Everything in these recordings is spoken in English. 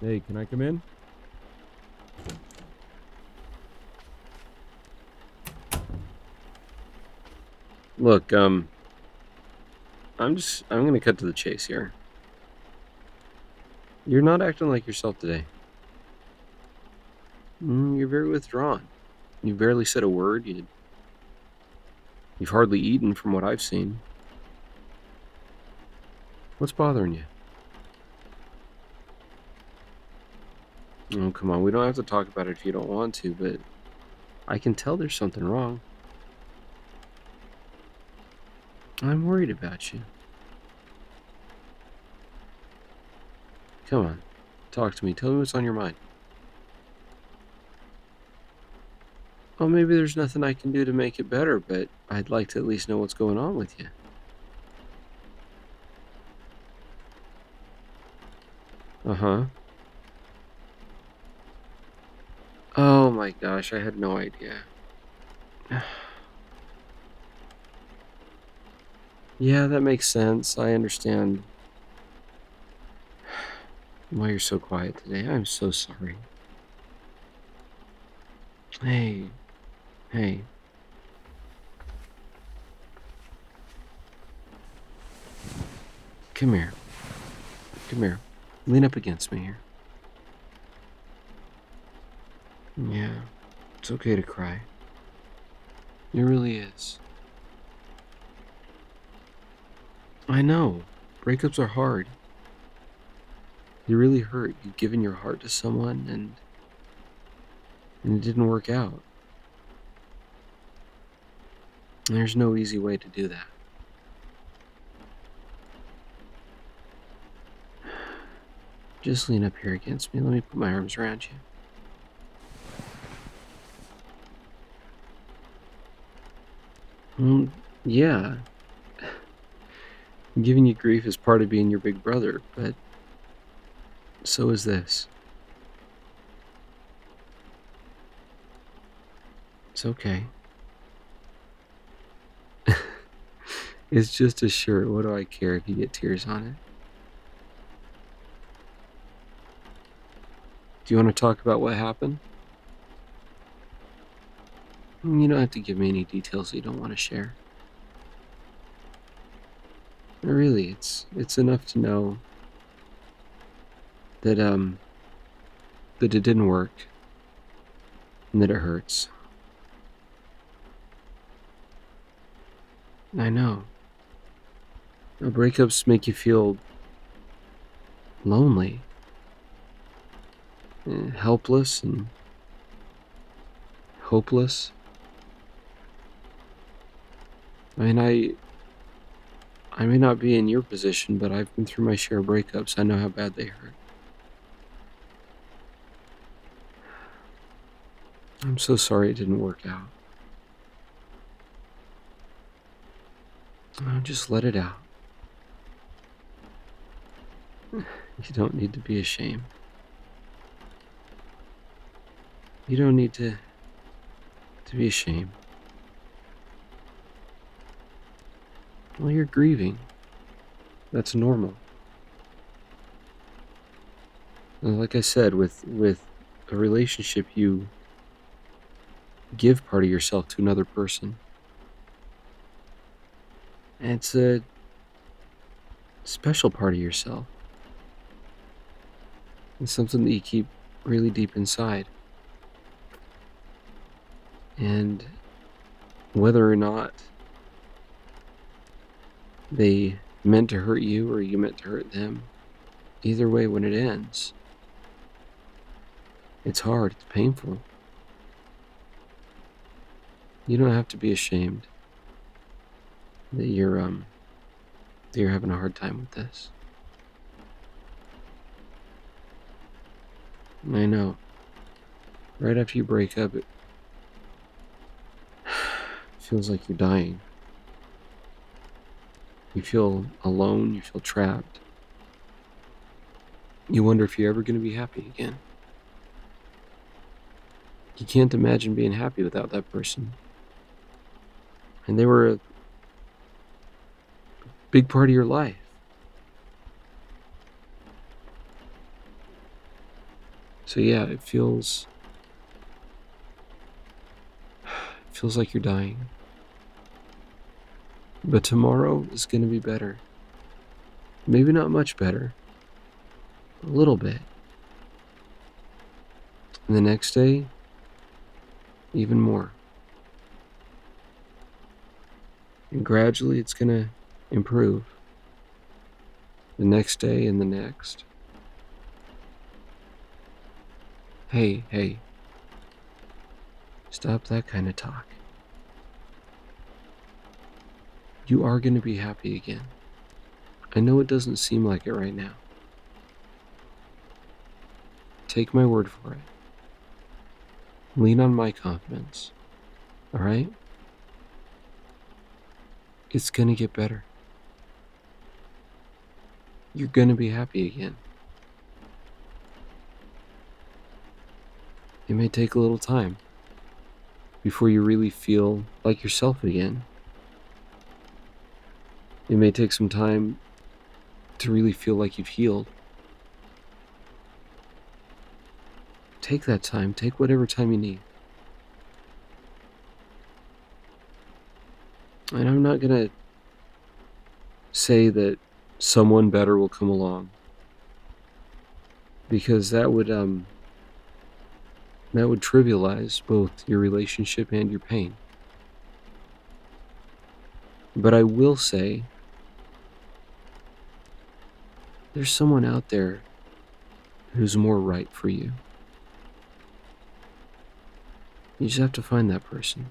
Hey, can I come in? Look, I'm gonna cut to the chase here. You're not acting like yourself today. You're very withdrawn. You barely said a word. You've hardly eaten from what I've seen. What's bothering you? Oh, come on. We don't have to talk about it if you don't want to, but I can tell there's something wrong. I'm worried about you. Come on. Talk to me. Tell me what's on your mind. Well, maybe there's nothing I can do to make it better, but I'd like to at least know what's going on with you. Uh-huh. Oh my gosh, I had no idea. Yeah, that makes sense. I understand why you're so quiet today. I'm so sorry. Hey, hey, come here. Come here. Lean up against me here. Yeah, it's okay to cry. It really is. I know. Breakups are hard. You really hurt. You've given your heart to someone and it didn't work out. There's no easy way to do that. Just lean up here against me. Let me put my arms around you. Yeah. Giving you grief is part of being your big brother, but so is this. It's okay. It's just a shirt. What do I care if you get tears on it? Do you want to talk about what happened? You don't have to give me any details you don't want to share. Really, it's enough to know that that it didn't work and that it hurts. I know. Breakups make you feel lonely, helpless, and hopeless. I mean, I may not be in your position, but I've been through my share of breakups. I know how bad they hurt. I'm so sorry it didn't work out. Oh, just let it out. You don't need to be ashamed. You don't need to be ashamed. Well, you're grieving. That's normal. And like I said, with a relationship, you give part of yourself to another person. And it's a special part of yourself. It's something that you keep really deep inside. And whether or not they meant to hurt you or you meant to hurt them, either way, when it ends, it's hard, it's painful. You don't have to be ashamed that you're having a hard time with this. I know. Right after you break up, it feels like you're dying. You feel alone, you feel trapped. You wonder if you're ever going to be happy again. You can't imagine being happy without that person. And they were a big part of your life. So yeah, it feels like you're dying. But tomorrow is going to be better. Maybe not much better, a little bit. And the next day, even more. And gradually it's going to improve. The next day and the next. Hey, stop that kind of talk. You are going to be happy again. I know it doesn't seem like it right now. Take my word for it. Lean on my confidence. All right? It's going to get better. You're going to be happy again. It may take a little time before you really feel like yourself again. It may take some time to really feel like you've healed. Take that time. Take whatever time you need. And I'm not going to say that someone better will come along, because that would trivialize both your relationship and your pain. But I will say there's someone out there who's more right for you. You just have to find that person.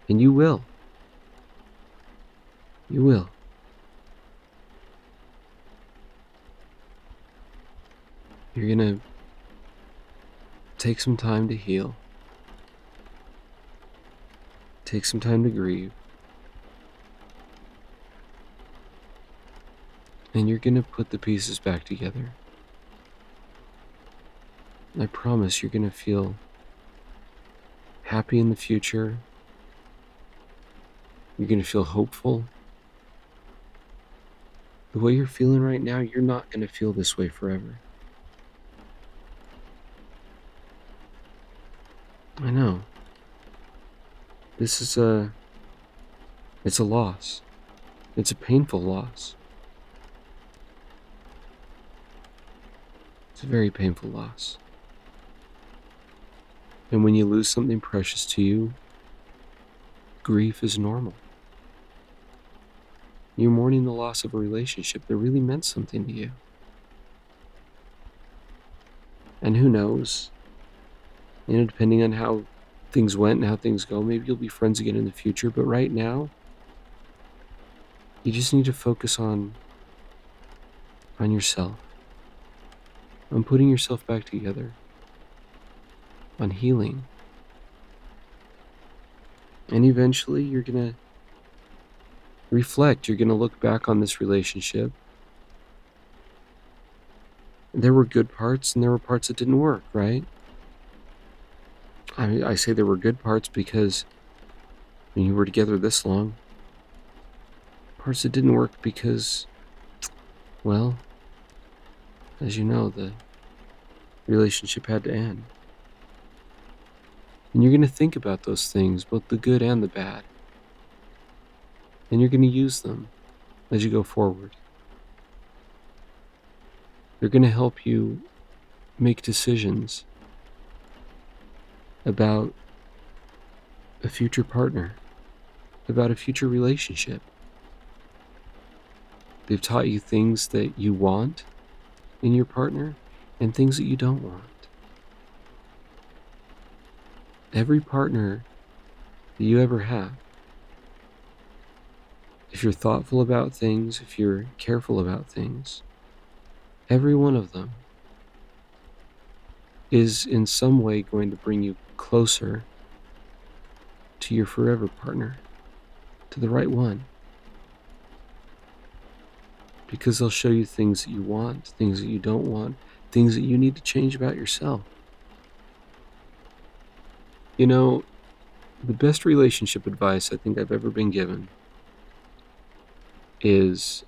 And you will. You will. You're gonna take some time to heal. Take some time to grieve. And you're gonna put the pieces back together. And I promise you're gonna feel happy in the future. You're gonna feel hopeful. The way you're feeling right now, you're not gonna feel this way forever. I know. This is it's a loss. It's a painful loss. It's a very painful loss. And when you lose something precious to you, grief is normal. You're mourning the loss of a relationship that really meant something to you. And who knows? Depending on how things went and how things go, maybe you'll be friends again in the future. But right now, you just need to focus on yourself, on putting yourself back together, on healing. And eventually you're going to reflect. You're going to look back on this relationship. There were good parts and there were parts that didn't work, right? I say there were good parts because when you were together this long, parts that didn't work because, well, as you know, the relationship had to end. And you're going to think about those things, both the good and the bad. And you're going to use them as you go forward. They're going to help you make decisions about a future partner, about a future relationship. They've taught you things that you want in your partner and things that you don't want. Every partner that you ever have, if you're thoughtful about things, if you're careful about things, every one of them is in some way going to bring you closer to your forever partner, to the right one. Because they'll show you things that you want, things that you don't want, things that you need to change about yourself. You know, the best relationship advice I think I've ever been given is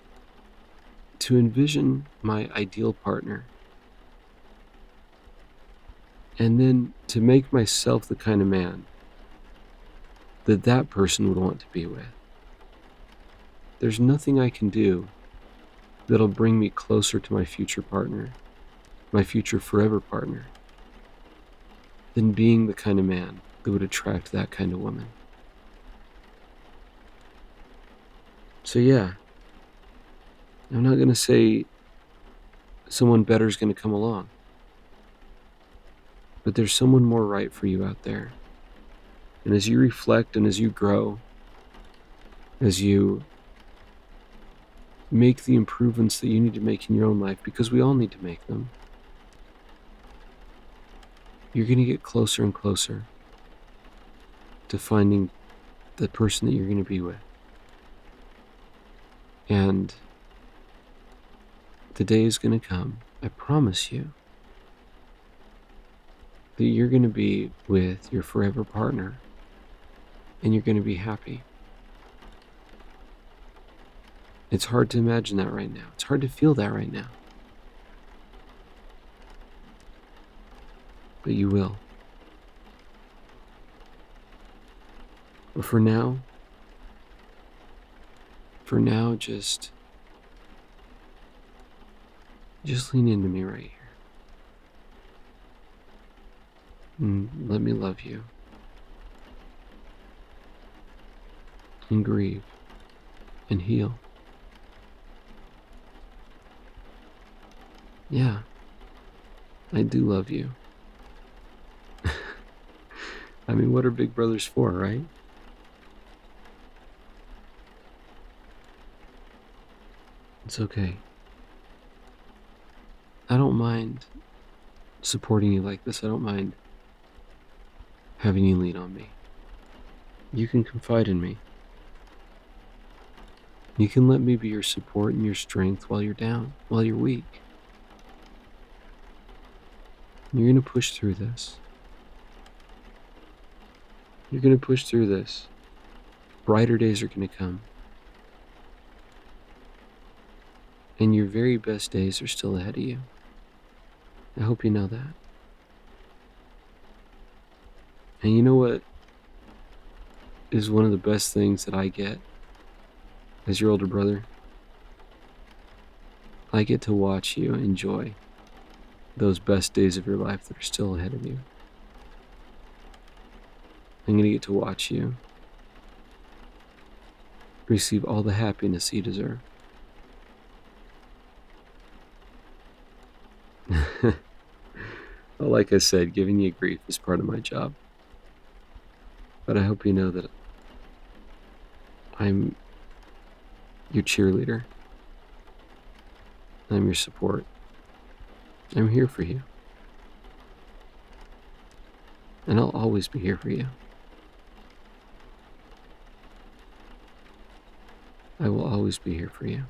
to envision my ideal partner And then to make myself the kind of man that that person would want to be with. There's nothing I can do that'll bring me closer to my future partner, my future forever partner, than being the kind of man that would attract that kind of woman. So yeah, I'm not going to say someone better is going to come along, but there's someone more right for you out there. And as you reflect and as you grow, as you make the improvements that you need to make in your own life, because we all need to make them, you're going to get closer and closer to finding the person that you're going to be with. And the day is going to come, I promise you, that you're going to be with your forever partner and you're going to be happy. It's hard to imagine that right now. It's hard to feel that right now. But you will. But for now, just lean into me right here. And let me love you. And grieve. And heal. Yeah, I do love you. I mean, what are big brothers for, right? It's okay. I don't mind supporting you like this. I don't mind having you lean on me. You can confide in me. You can let me be your support and your strength while you're down, while you're weak. You're going to push through this. You're going to push through this. Brighter days are going to come. And your very best days are still ahead of you. I hope you know that. And you know what is one of the best things that I get as your older brother? I get to watch you enjoy those best days of your life that are still ahead of you. I'm going to get to watch you receive all the happiness you deserve. Well, like I said, giving you grief is part of my job. But I hope you know that I'm your cheerleader. I'm your support. I'm here for you. And I'll always be here for you. I will always be here for you.